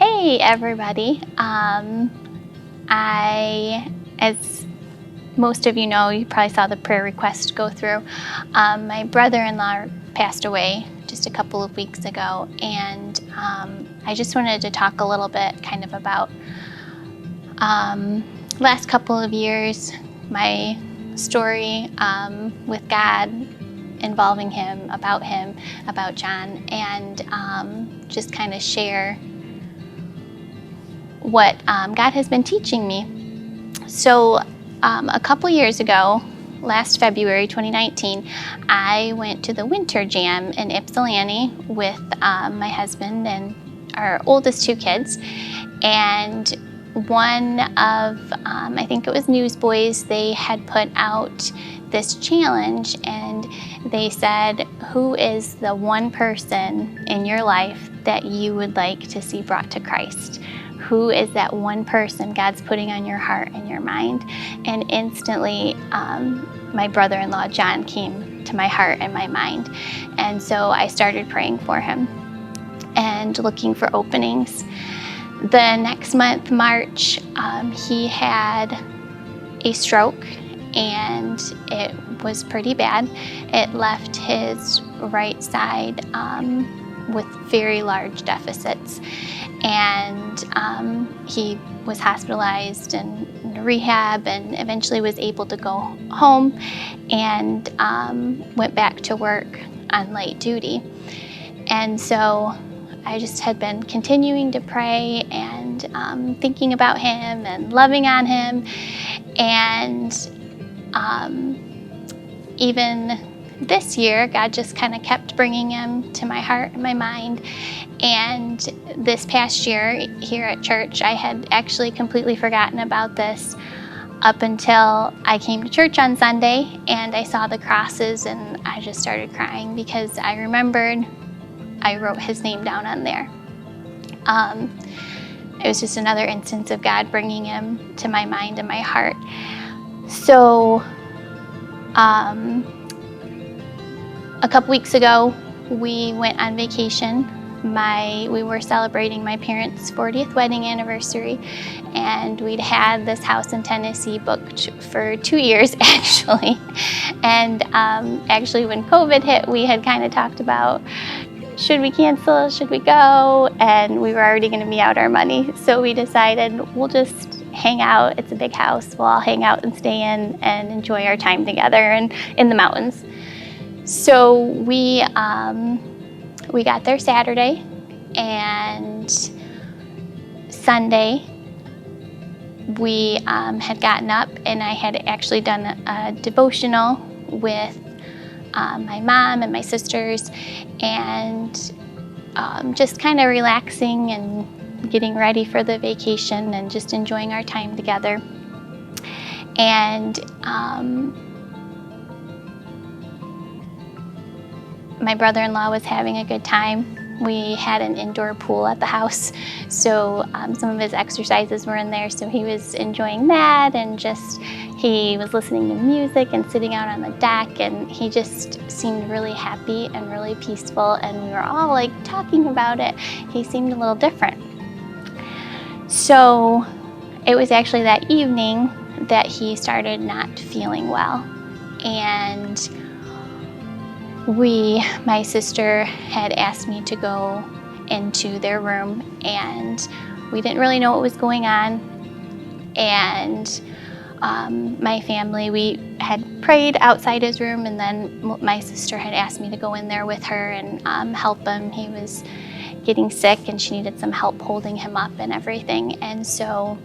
Hey everybody. As most of you know, you probably saw the prayer request go through. My brother-in-law passed away just a couple of weeks ago, and I just wanted to talk a little bit kind of about last couple of years, my story with God, involving him, about John, and just kind of share what God has been teaching me. So a couple years ago, last February 2019, I went to the Winter Jam in Ypsilanti with my husband and our oldest two kids. And one of, I think it was Newsboys, they had put out this challenge, and they said, who is the one person in your life that you would like to see brought to Christ? Who is that one person God's putting on your heart and your mind? And instantly, my brother-in-law, John, came to my heart and my mind. And so I started praying for him and looking for openings. The next month, March, he had a stroke, and it was pretty bad. It left his right side with very large deficits. And he was hospitalized and rehab, and eventually was able to go home and went back to work on light duty. And so I just had been continuing to pray and thinking about him and loving on him. And even this year, God just kind of kept bringing him to my heart and my mind. And this past year here at church, I had actually completely forgotten about this up until I came to church on Sunday and I saw the crosses, and I just started crying because I remembered I wrote his name down on there. It was just another instance of God bringing him to my mind and my heart. So a couple weeks ago, we went on vacation. We were celebrating my parents' 40th wedding anniversary, and we'd had this house in Tennessee booked for 2 years, actually. And actually, when COVID hit, we had kind of talked about, should we cancel, should we go? And we were already going to be out our money. So we decided we'll just hang out. It's a big house. We'll all hang out and stay in and enjoy our time together and in the mountains. So we got there Saturday, and Sunday we had gotten up, and I had actually done a devotional with my mom and my sisters, and just kind of relaxing and getting ready for the vacation and just enjoying our time together. And my brother-in-law was having a good time. We had an indoor pool at the house, so some of his exercises were in there, so he was enjoying that, and he was listening to music and sitting out on the deck, and he just seemed really happy and really peaceful, and we were all like talking about it. He seemed a little different. So it was actually that evening that he started not feeling well, and my sister had asked me to go into their room, and we didn't really know what was going on. And my family, we had prayed outside his room, and then my sister had asked me to go in there with her and help him. He was getting sick, and she needed some help holding him up and everything. And so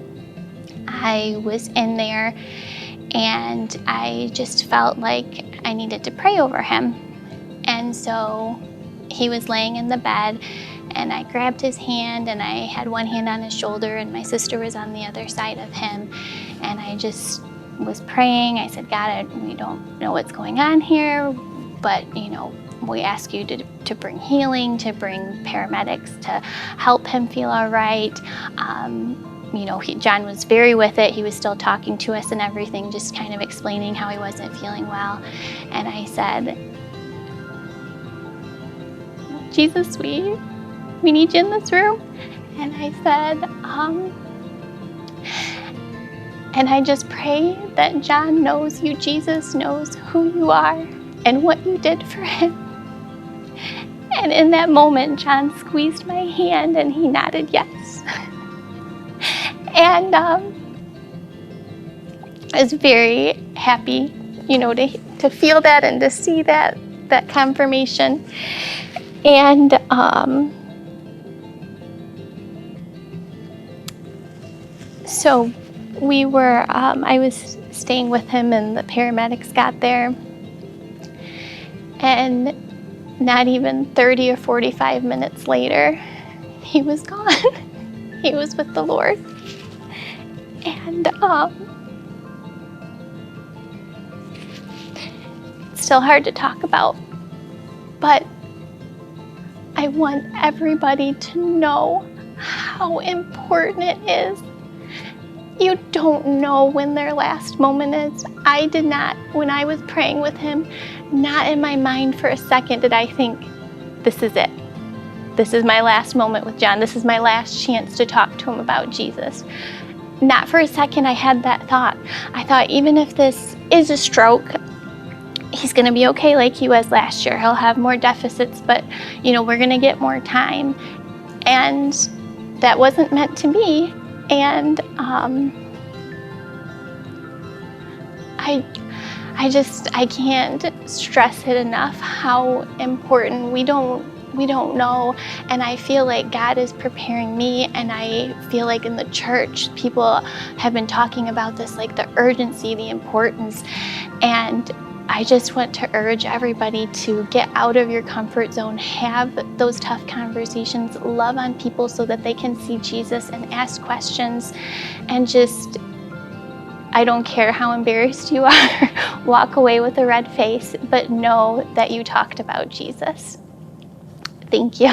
I was in there, and I just felt like I needed to pray over him. And so he was laying in the bed, and I grabbed his hand, and I had one hand on his shoulder, and my sister was on the other side of him. And I just was praying. I said, God, we don't know what's going on here, but we ask you to bring healing, to bring paramedics to help him feel all right. John was very with it. He was still talking to us and everything, just kind of explaining how he wasn't feeling well. And I said, Jesus, we need you in this room. And I said, and I just pray that John knows you, Jesus knows who you are and what you did for him. And in that moment, John squeezed my hand and he nodded yes. And I was very happy, to feel that and to see that confirmation. And so I was staying with him and the paramedics got there. And not even 30 or 45 minutes later, he was gone. He was with the Lord. And it's still hard to talk about, but I want everybody to know how important it is. You don't know when their last moment is. I did not, when I was praying with him, not in my mind for a second did I think, this is it. This is my last moment with John. This is my last chance to talk to him about Jesus. Not for a second I had that thought. I thought, even if this is a stroke, he's going to be okay like he was last year. He'll have more deficits, but we're going to get more time. And that wasn't meant to be. And I can't stress it enough how important. We don't know, and I feel like God is preparing me, and I feel like in the church people have been talking about this, like the urgency, the importance, and I just want to urge everybody to get out of your comfort zone, have those tough conversations, love on people so that they can see Jesus and ask questions, and just, I don't care how embarrassed you are, walk away with a red face, but know that you talked about Jesus. Thank you.